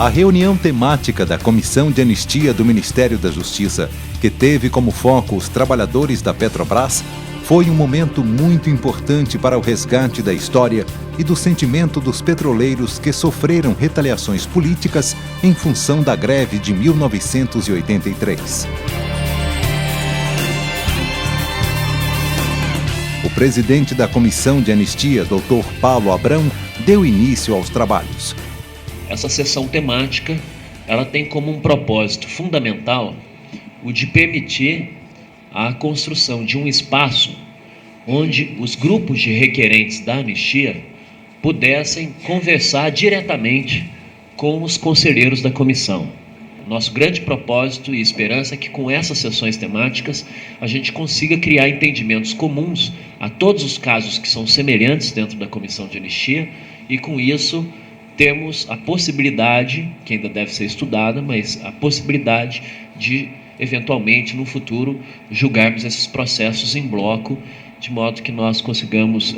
A reunião temática da Comissão de Anistia do Ministério da Justiça, que teve como foco os trabalhadores da Petrobras, foi um momento muito importante para o resgate da história e do sentimento dos petroleiros que sofreram retaliações políticas em função da greve de 1983. O presidente da Comissão de Anistia, Dr. Paulo Abrão, deu início aos trabalhos. Essa sessão temática, ela tem como um propósito fundamental o de permitir a construção de um espaço onde os grupos de requerentes da anistia pudessem conversar diretamente com os conselheiros da comissão. Nosso grande propósito e esperança é que com essas sessões temáticas a gente consiga criar entendimentos comuns a todos os casos que são semelhantes dentro da comissão de anistia e com isso temos a possibilidade, que ainda deve ser estudada, mas a possibilidade de, eventualmente, no futuro, julgarmos esses processos em bloco, de modo que nós consigamos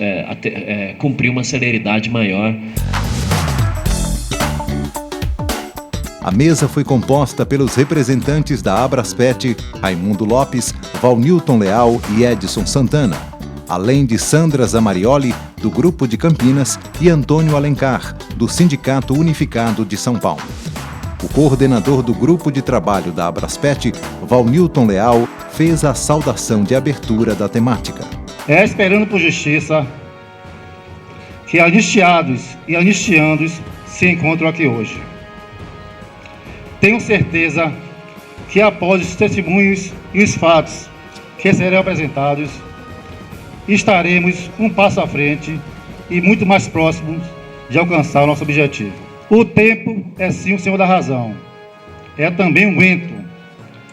cumprir uma celeridade maior. A mesa foi composta pelos representantes da Abraspet, Raimundo Lopes, Valnilton Leal e Edson Santana, além de Sandra Zamarioli, do Grupo de Campinas, e Antônio Alencar, do Sindicato Unificado de São Paulo. O coordenador do Grupo de Trabalho da Abraspet, Valnilton Leal, fez a saudação de abertura da temática. É esperando por justiça que anistiados e anistiandos se encontram aqui hoje. Tenho certeza que após os testemunhos e os fatos que serão apresentados, estaremos um passo à frente e muito mais próximos de alcançar o nosso objetivo. O tempo é sim o senhor da razão. É também um guento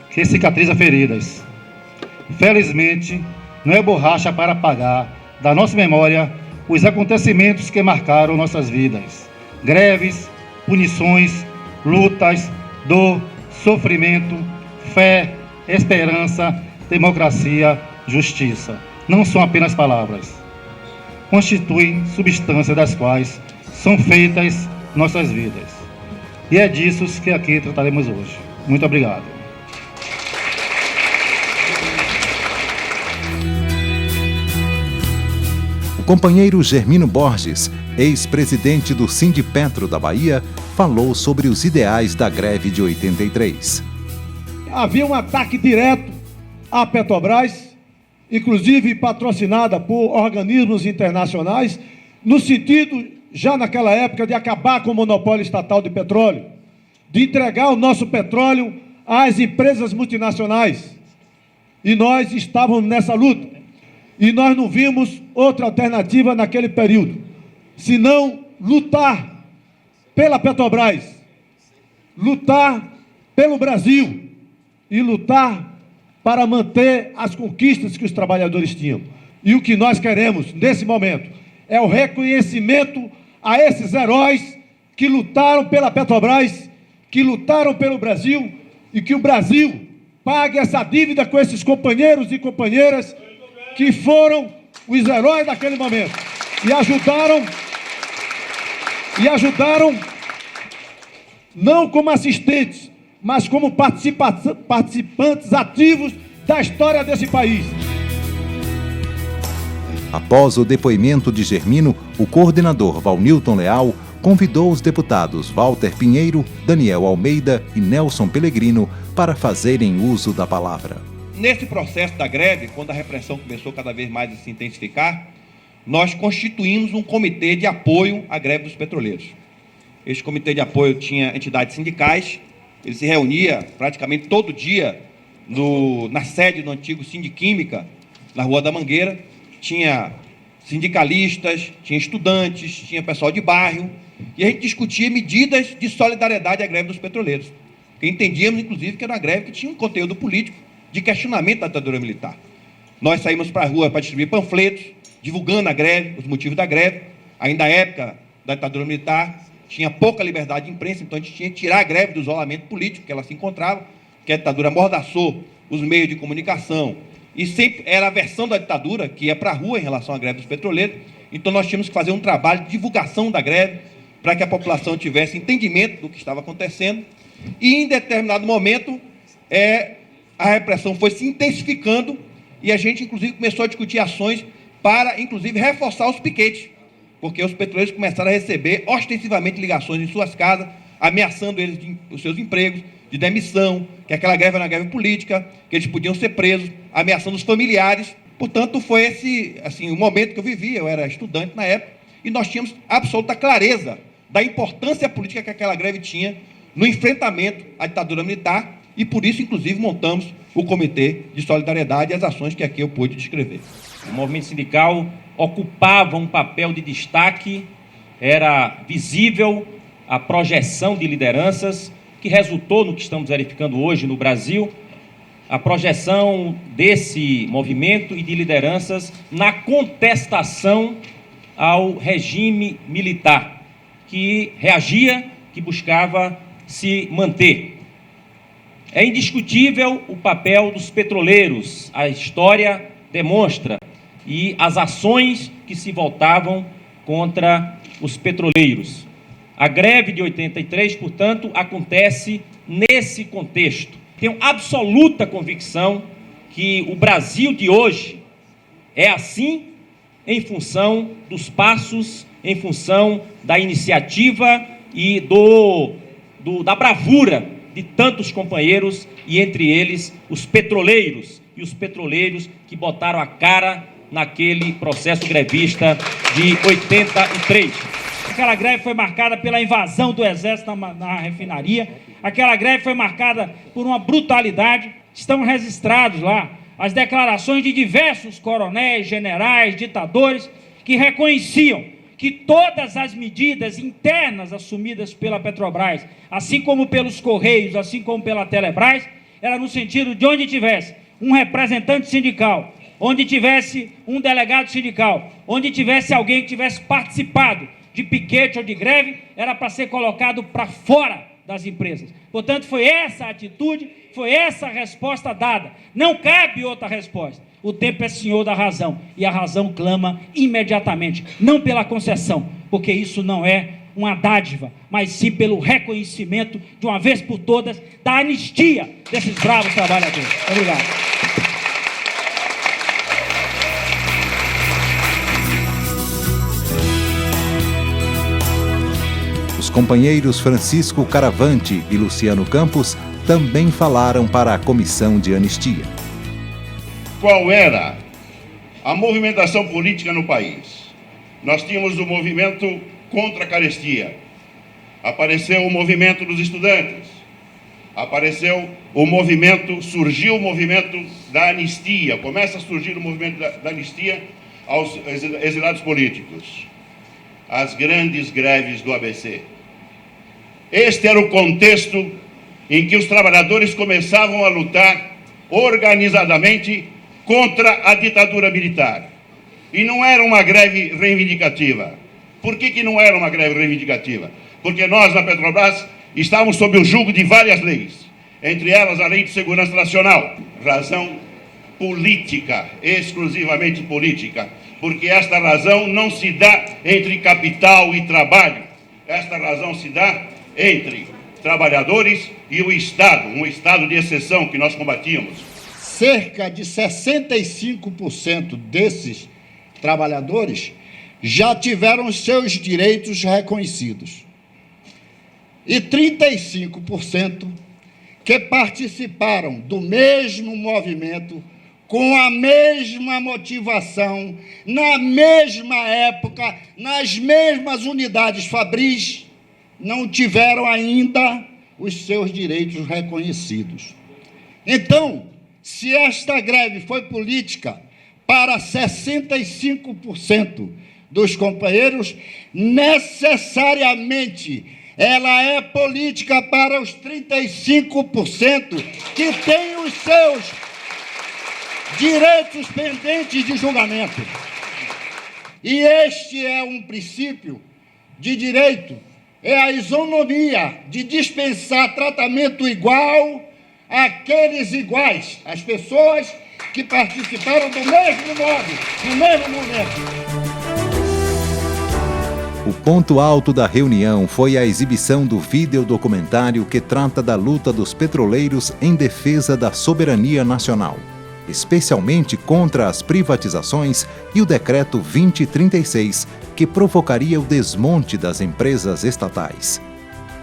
que cicatriza feridas. Felizmente, não é borracha para apagar da nossa memória os acontecimentos que marcaram nossas vidas. Greves, punições, lutas, dor, sofrimento, fé, esperança, democracia, justiça. Não são apenas palavras. Constituem substância das quais são feitas nossas vidas. E é disso que aqui trataremos hoje. Muito obrigado. O companheiro Germino Borges, ex-presidente do Sindipetro da Bahia, falou sobre os ideais da greve de 83. Havia um ataque direto à Petrobras, inclusive patrocinada por organismos internacionais, no sentido, já naquela época, de acabar com o monopólio estatal de petróleo, de entregar o nosso petróleo às empresas multinacionais. E nós estávamos nessa luta. E nós não vimos outra alternativa naquele período, senão lutar pela Petrobras, lutar pelo Brasil e lutar para manter as conquistas que os trabalhadores tinham. E o que nós queremos, nesse momento, é o reconhecimento a esses heróis que lutaram pela Petrobras, que lutaram pelo Brasil, e que o Brasil pague essa dívida com esses companheiros e companheiras que foram os heróis daquele momento e ajudaram não como assistentes, mas como participantes ativos da história desse país. Após o depoimento de Germino, o coordenador Valnilton Leal convidou os deputados Walter Pinheiro, Daniel Almeida e Nelson Pellegrino para fazerem uso da palavra. Nesse processo da greve, quando a repressão começou cada vez mais a se intensificar, nós constituímos um comitê de apoio à greve dos petroleiros. Este comitê de apoio tinha entidades sindicais, ele se reunia praticamente todo dia na sede do antigo Sindiquímica, na Rua da Mangueira. Tinha sindicalistas, tinha estudantes, tinha pessoal de bairro, e a gente discutia medidas de solidariedade à greve dos petroleiros. Porque entendíamos, inclusive, que era uma greve que tinha um conteúdo político de questionamento da ditadura militar. Nós saímos para a rua para distribuir panfletos, divulgando a greve, os motivos da greve. Ainda na época da ditadura militar, tinha pouca liberdade de imprensa, então a gente tinha que tirar a greve do isolamento político que ela se encontrava, que a ditadura amordaçou os meios de comunicação, e sempre era a versão da ditadura que ia para a rua em relação à greve dos petroleiros. Então nós tínhamos que fazer um trabalho de divulgação da greve, para que a população tivesse entendimento do que estava acontecendo, e em determinado momento a repressão foi se intensificando e a gente, inclusive, começou a discutir ações para, inclusive, reforçar os piquetes, porque os petroleiros começaram a receber ostensivamente ligações em suas casas, ameaçando eles os seus empregos, de demissão, que aquela greve era uma greve política, que eles podiam ser presos, ameaçando os familiares. Portanto, foi esse, assim, o momento que eu vivi. Eu era estudante na época e nós tínhamos absoluta clareza da importância política que aquela greve tinha no enfrentamento à ditadura militar e, por isso, inclusive, montamos o Comitê de Solidariedade e as ações que aqui eu pude descrever. O movimento sindical ocupava um papel de destaque, era visível a projeção de lideranças que resultou no que estamos verificando hoje no Brasil, a projeção desse movimento e de lideranças na contestação ao regime militar, que reagia, que buscava se manter. É indiscutível o papel dos petroleiros, a história demonstra, e as ações que se voltavam contra os petroleiros. A greve de 83, portanto, acontece nesse contexto. Tenho absoluta convicção que o Brasil de hoje é assim em função dos passos, em função da iniciativa e da bravura de tantos companheiros, e entre eles os petroleiros, e os petroleiros que botaram a cara naquele processo grevista de 83. Aquela greve foi marcada pela invasão do Exército na refinaria. Aquela greve foi marcada por uma brutalidade. Estão registrados lá as declarações de diversos coronéis, generais, ditadores, que reconheciam que todas as medidas internas assumidas pela Petrobras, assim como pelos Correios, assim como pela Telebrás, era no sentido de onde tivesse um representante sindical, onde tivesse um delegado sindical, onde tivesse alguém que tivesse participado de piquete ou de greve, era para ser colocado para fora das empresas. Portanto, foi essa a atitude, foi essa a resposta dada. Não cabe outra resposta. O tempo é senhor da razão, e a razão clama imediatamente, não pela concessão, porque isso não é uma dádiva, mas sim pelo reconhecimento, de uma vez por todas, da anistia desses bravos trabalhadores. Obrigado. Os companheiros Francisco Caravante e Luciano Campos também falaram para a comissão de anistia. Qual era a movimentação política no país? Nós tínhamos o movimento contra a carestia. Apareceu o movimento dos estudantes. Surgiu o movimento da anistia. Começa a surgir o movimento da anistia aos exilados políticos. As grandes greves do ABC. Este era o contexto em que os trabalhadores começavam a lutar organizadamente contra a ditadura militar. E não era uma greve reivindicativa. Por que não era uma greve reivindicativa? Porque nós, na Petrobras, estávamos sob o jugo de várias leis, entre elas a Lei de Segurança Nacional. Razão política, exclusivamente política, porque esta razão não se dá entre capital e trabalho. Esta razão se dá entre trabalhadores e o Estado, um Estado de exceção que nós combatíamos. Cerca de 65% desses trabalhadores já tiveram seus direitos reconhecidos. E 35% que participaram do mesmo movimento, com a mesma motivação, na mesma época, nas mesmas unidades fabris, não tiveram ainda os seus direitos reconhecidos. Então, se esta greve foi política para 65% dos companheiros, necessariamente ela é política para os 35% que têm os seus direitos pendentes de julgamento. E este é um princípio de direito, é a isonomia de dispensar tratamento igual àqueles iguais, às pessoas que participaram do mesmo modo, no mesmo momento. O ponto alto da reunião foi a exibição do videodocumentário que trata da luta dos petroleiros em defesa da soberania nacional, especialmente contra as privatizações e o Decreto 2036, que provocaria o desmonte das empresas estatais.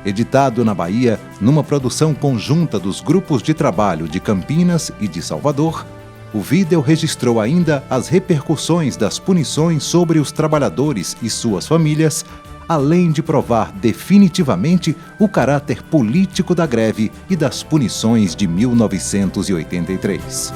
Editado na Bahia, numa produção conjunta dos grupos de trabalho de Campinas e de Salvador, o vídeo registrou ainda as repercussões das punições sobre os trabalhadores e suas famílias, além de provar definitivamente o caráter político da greve e das punições de 1983.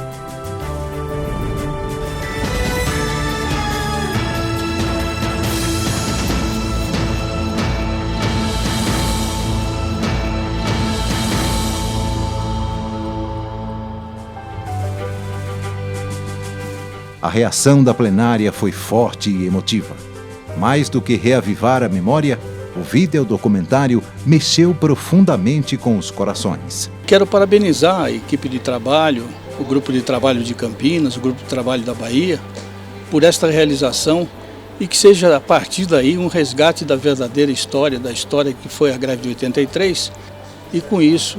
A reação da plenária foi forte e emotiva. Mais do que reavivar a memória, o videodocumentário mexeu profundamente com os corações. Quero parabenizar a equipe de trabalho, o grupo de trabalho de Campinas, o grupo de trabalho da Bahia, por esta realização e que seja a partir daí um resgate da verdadeira história, da história que foi a greve de 83. E com isso,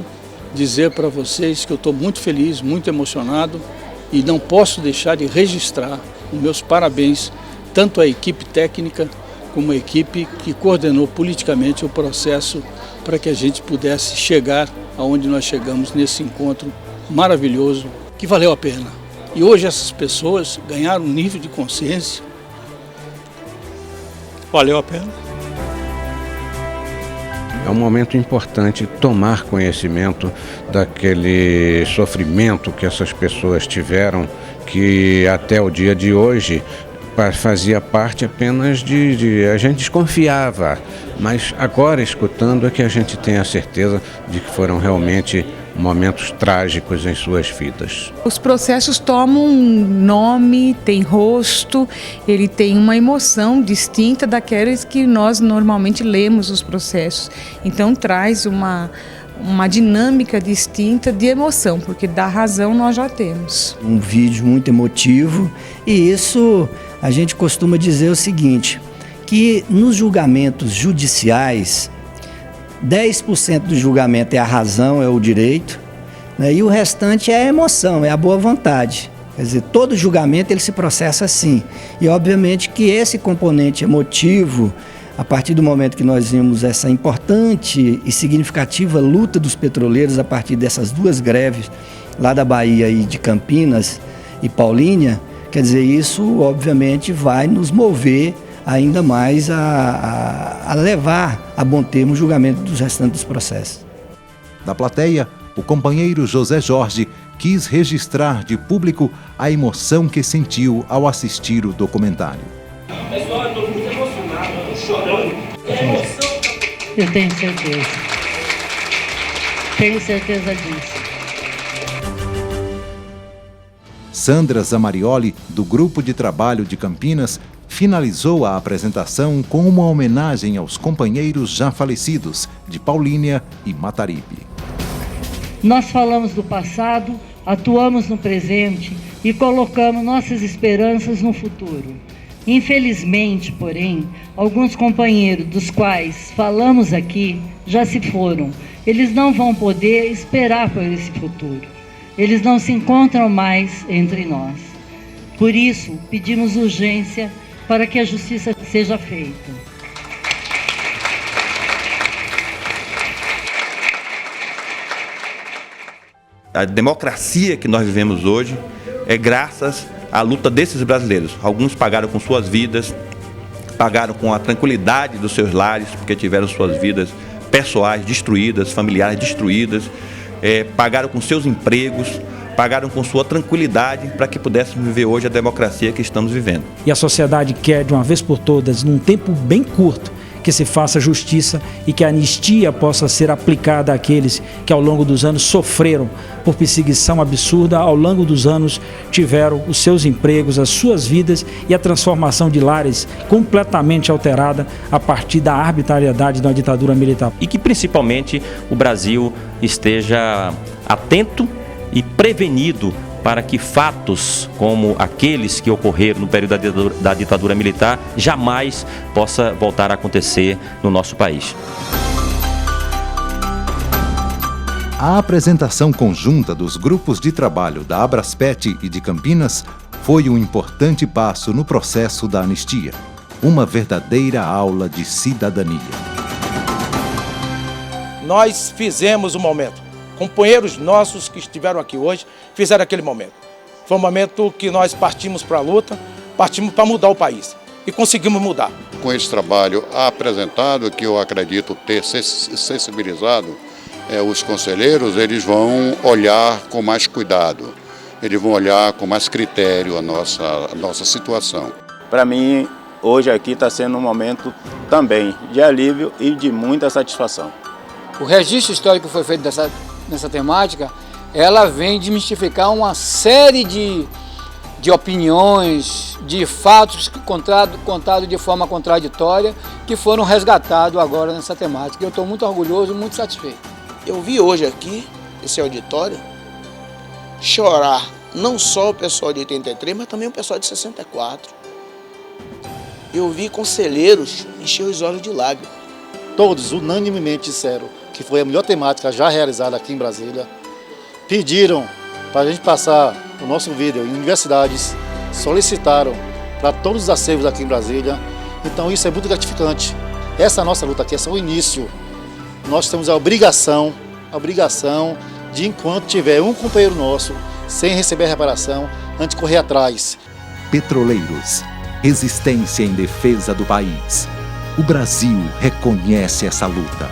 dizer para vocês que eu estou muito feliz, muito emocionado, e não posso deixar de registrar os meus parabéns tanto à equipe técnica como à equipe que coordenou politicamente o processo para que a gente pudesse chegar aonde nós chegamos nesse encontro maravilhoso que valeu a pena. E hoje essas pessoas ganharam um nível de consciência. Valeu a pena. É um momento importante tomar conhecimento daquele sofrimento que essas pessoas tiveram, que até o dia de hoje fazia parte apenas de a gente desconfiava, mas agora escutando é que a gente tem a certeza de que foram realmente momentos trágicos em suas vidas. Os processos tomam um nome, tem rosto, ele tem uma emoção distinta daquelas que nós normalmente lemos os processos. Então traz uma dinâmica distinta de emoção, porque da razão nós já temos. Um vídeo muito emotivo, e isso a gente costuma dizer o seguinte, que nos julgamentos judiciais, 10% do julgamento é a razão, é o direito, né? E o restante é a emoção, é a boa vontade. Quer dizer, todo julgamento ele se processa assim. E obviamente que esse componente emotivo, a partir do momento que nós vimos essa importante e significativa luta dos petroleiros a partir dessas duas greves, lá da Bahia e de Campinas e Paulínia, quer dizer, isso obviamente vai nos mover ainda mais a levar a bom termo o julgamento dos restantes dos processos. Da plateia, o companheiro José Jorge quis registrar de público a emoção que sentiu ao assistir o documentário. Pessoal, eu estou muito emocionado, estou chorando. Eu tenho certeza. Tenho certeza disso. Sandra Zamarioli, do Grupo de Trabalho de Campinas, finalizou a apresentação com uma homenagem aos companheiros já falecidos de Paulínia e Mataripe. Nós falamos do passado, atuamos no presente e colocamos nossas esperanças no futuro. Infelizmente, porém, alguns companheiros dos quais falamos aqui já se foram. Eles não vão poder esperar por esse futuro. Eles não se encontram mais entre nós. Por isso, pedimos urgência para que a justiça seja feita. A democracia que nós vivemos hoje é graças à luta desses brasileiros. Alguns pagaram com suas vidas, pagaram com a tranquilidade dos seus lares, porque tiveram suas vidas pessoais destruídas, familiares destruídas, pagaram com seus empregos, pagaram com sua tranquilidade para que pudéssemos viver hoje a democracia que estamos vivendo. E a sociedade quer, de uma vez por todas, num tempo bem curto, que se faça justiça e que a anistia possa ser aplicada àqueles que ao longo dos anos sofreram por perseguição absurda, ao longo dos anos tiveram os seus empregos, as suas vidas e a transformação de lares completamente alterada a partir da arbitrariedade da ditadura militar. E que principalmente o Brasil esteja atento e prevenido para que fatos como aqueles que ocorreram no período da ditadura militar jamais possa voltar a acontecer no nosso país. A apresentação conjunta dos grupos de trabalho da Abraspet e de Campinas foi um importante passo no processo da anistia, uma verdadeira aula de cidadania. Nós fizemos o momento. Companheiros nossos que estiveram aqui hoje fizeram aquele momento. Foi um momento que nós partimos para a luta, partimos para mudar o país e conseguimos mudar. Com esse trabalho apresentado, que eu acredito ter sensibilizado os conselheiros, eles vão olhar com mais cuidado, eles vão olhar com mais critério a nossa situação. Para mim, hoje aqui está sendo um momento também de alívio e de muita satisfação. O registro histórico que foi feito nessa temática, ela vem desmistificar uma série de opiniões, de fatos contados de forma contraditória, que foram resgatados agora nessa temática. Eu estou muito orgulhoso e muito satisfeito. Eu vi hoje aqui, esse auditório, chorar não só o pessoal de 83, mas também o pessoal de 64. Eu vi conselheiros encher os olhos de lágrimas. Todos unanimemente disseram que foi a melhor temática já realizada aqui em Brasília. Pediram para a gente passar o nosso vídeo em universidades, solicitaram para todos os acervos aqui em Brasília. Então isso é muito gratificante. Essa nossa luta aqui é só o início. Nós temos a obrigação de, enquanto tiver um companheiro nosso sem receber reparação, antes de correr atrás. Petroleiros, resistência em defesa do país. O Brasil reconhece essa luta.